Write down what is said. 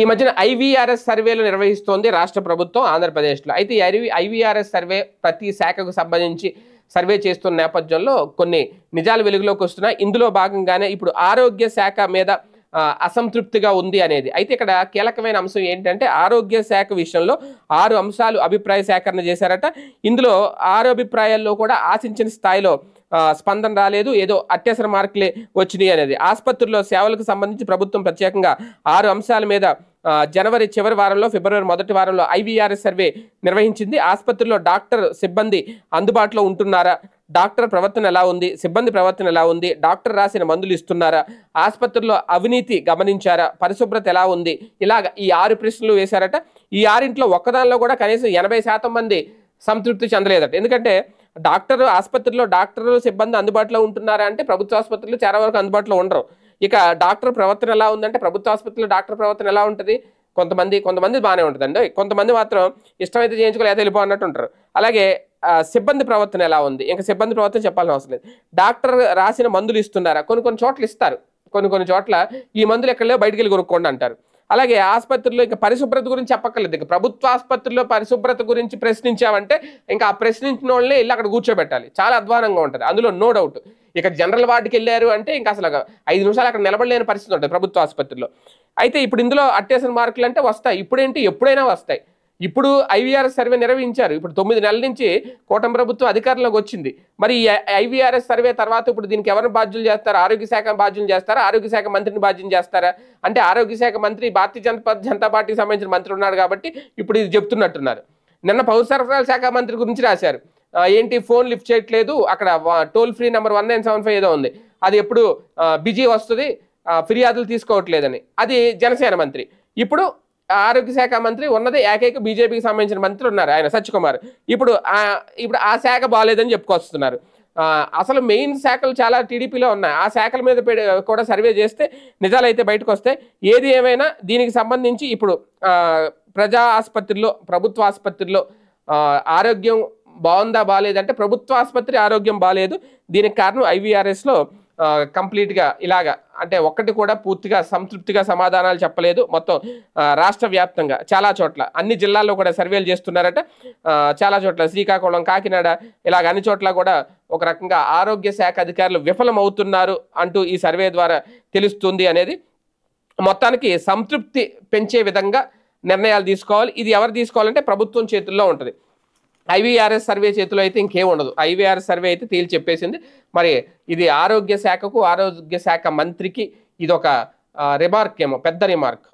ఈ మధ్యన ఐవీఆర్ఎస్ సర్వేలు నిర్వహిస్తోంది రాష్ట్ర ప్రభుత్వం ఆంధ్రప్రదేశ్లో. అయితే ఈ ఐవీఆర్ఎస్ సర్వే ప్రతి శాఖకు సంబంధించి సర్వే చేస్తున్న నేపథ్యంలో కొన్ని నిజాలు వెలుగులోకి వస్తున్నాయి. ఇందులో భాగంగానే ఇప్పుడు ఆరోగ్య శాఖ మీద అసంతృప్తిగా ఉంది అనేది. అయితే ఇక్కడ కీలకమైన అంశం ఏంటంటే ఆరోగ్య శాఖ విషయంలో 6 అంశాలు అభిప్రాయ సేకరణ చేశారట. ఇందులో 6 అభిప్రాయాల్లో కూడా ఆశించిన స్థాయిలో స్పందన రాలేదు, ఏదో అత్యవసర మార్కులే వచ్చినాయి అనేది. ఆసుపత్రుల్లో సేవలకు సంబంధించి ప్రభుత్వం ప్రత్యేకంగా 6 అంశాల మీద జనవరి చివరి వారంలో ఫిబ్రవరి మొదటి వారంలో ఐవీఆర్ఎస్ సర్వే నిర్వహించింది. ఆసుపత్రిలో డాక్టర్ సిబ్బంది అందుబాటులో ఉంటున్నారా, డాక్టర్ ప్రవర్తన ఎలా ఉంది, సిబ్బంది ప్రవర్తన ఎలా ఉంది, డాక్టర్ రాసిన మందులు ఇస్తున్నారా, ఆసుపత్రిలో అవినీతి గమనించారా, పరిశుభ్రత ఎలా ఉంది, ఇలాగ ఈ 6 ప్రశ్నలు వేశారట. ఈ 6 ఒక్కదానిలో కూడా కనీసం 80% మంది సంతృప్తి చెందలేదట. ఎందుకంటే ఆసుపత్రిలో డాక్టర్ సిబ్బంది అందుబాటులో ఉంటున్నారా అంటే ప్రభుత్వ ఆసుపత్రులు చాలా వరకు అందుబాటులో ఉండరు. ఇక డాక్టర్ ప్రవర్తన ఎలా ఉందంటే ప్రభుత్వ ఆసుపత్రిలో డాక్టర్ ప్రవర్తన ఎలా ఉంటుంది, కొంతమంది బాగానే ఉంటుందండి, కొంతమంది మాత్రం ఇష్టమైతే చేయించుకోలేకపోతే వెళ్ళిపో అన్నట్టు ఉంటారు. అలాగే సిబ్బంది ప్రవర్తన ఎలా ఉంది, ఇంకా సిబ్బంది ప్రవర్తన చెప్పాల్సిన అవసరం లేదు. డాక్టర్ రాసిన మందులు ఇస్తున్నారా, కొన్ని చోట్ల ఇస్తారు, కొన్ని చోట్ల ఈ మందులు ఎక్కడ లేవు బయటికి వెళ్ళి కొనుక్కోండి అంటారు. అలాగే ఆసుపత్రిలో ఇంకా పరిశుభ్రత గురించి చెప్పక్కర్లేదు. ఇంకా ప్రభుత్వ ఆసుపత్రిలో పరిశుభ్రత గురించి ప్రశ్నించామంటే ఇంకా ఆ ప్రశ్నించిన వాళ్ళని వెళ్ళి అక్కడ కూర్చోబెట్టాలి, చాలా అధ్వానంగా ఉంటుంది, అందులో నో డౌట్. ఇక జనరల్ వార్డుకి వెళ్ళారు అంటే ఇంకా అసలు 5 నిమిషాలు అక్కడ నిలబడలేని పరిస్థితి ఉంటుంది ప్రభుత్వ ఆసుపత్రిలో. అయితే ఇప్పుడు ఇందులో అత్యవసర మార్కులు అంటే వస్తాయి, ఇప్పుడేంటి ఎప్పుడైనా వస్తాయి. ఇప్పుడు ఐవీఆర్ఎస్ సర్వే నిర్వహించారు, ఇప్పుడు 9 నెలల నుంచి కూటమి ప్రభుత్వం అధికారంలోకి వచ్చింది. మరి ఈ ఐవీఆర్ఎస్ సర్వే తర్వాత ఇప్పుడు దీనికి ఎవరిని బాధ్యులు చేస్తారు, ఆరోగ్య శాఖ బాధ్యులు చేస్తారా, ఆరోగ్య శాఖ మంత్రిని బాధ్యం చేస్తారా అంటే ఆరోగ్య శాఖ మంత్రి భారతీయ జనతా పార్టీకి సంబంధించిన మంత్రి ఉన్నాడు కాబట్టి ఇప్పుడు ఇది చెప్తున్నట్టున్నారు. నిన్న పౌర సరఫరాల శాఖ మంత్రి గురించి రాశారు, ఏంటి ఫోన్ లిఫ్ట్ చేయట్లేదు, అక్కడ టోల్ ఫ్రీ నెంబర్ 1975 ఏదో ఉంది, అది ఎప్పుడు బిజీ వస్తుంది, ఫిర్యాదులు తీసుకోవట్లేదని. అది జనసేన మంత్రి. ఇప్పుడు ఆరోగ్య శాఖ మంత్రి ఉన్నది ఏకైక బీజేపీకి సంబంధించిన మంత్రి ఉన్నారు, ఆయన సత్యకుమార్. ఇప్పుడు ఆ శాఖ బాగాలేదని చెప్పుకొస్తున్నారు. అసలు మెయిన్ శాఖలు చాలా టీడీపీలో ఉన్నాయి, ఆ శాఖల మీద కూడా సర్వే చేస్తే నిజాలైతే బయటకు వస్తాయి. ఏది ఏమైనా దీనికి సంబంధించి ఇప్పుడు ప్రజా ఆసుపత్రిలో ప్రభుత్వ ఆసుపత్రిలో ఆరోగ్యం బాగుందా బాగాలేదంటే ప్రభుత్వ ఆసుపత్రి ఆరోగ్యం బాగాలేదు. దీనికి కారణం ఐవీఆర్ఎస్లో కంప్లీట్గా ఇలాగా అంటే ఒక్కటి కూడా పూర్తిగా సంతృప్తిగా సమాధానాలు చెప్పలేదు. మొత్తం రాష్ట్ర వ్యాప్తంగా చాలా చోట్ల అన్ని జిల్లాల్లో కూడా సర్వేలు చేస్తున్నారట. చాలా చోట్ల శ్రీకాకుళం, కాకినాడ ఇలాగ అన్ని చోట్ల కూడా ఒక రకంగా ఆరోగ్య శాఖ అధికారులు విఫలమవుతున్నారు అంటూ ఈ సర్వే ద్వారా తెలుస్తుంది అనేది. మొత్తానికి సంతృప్తి పెంచే విధంగా నిర్ణయాలు తీసుకోవాలి. ఇది ఎవరు తీసుకోవాలంటే ప్రభుత్వం చేతుల్లో ఉంటుంది. ఐవీఆర్ఎస్ సర్వే చేతిలో అయితే ఇంకేం ఉండదు. ఐవీఆర్ఎస్ సర్వే అయితే తేల్చి చెప్పేసింది. మరి ఇది ఆరోగ్య శాఖకు, ఆరోగ్య శాఖ మంత్రికి ఇదొక రిమార్క్ ఏమో, పెద్ద రిమార్క్.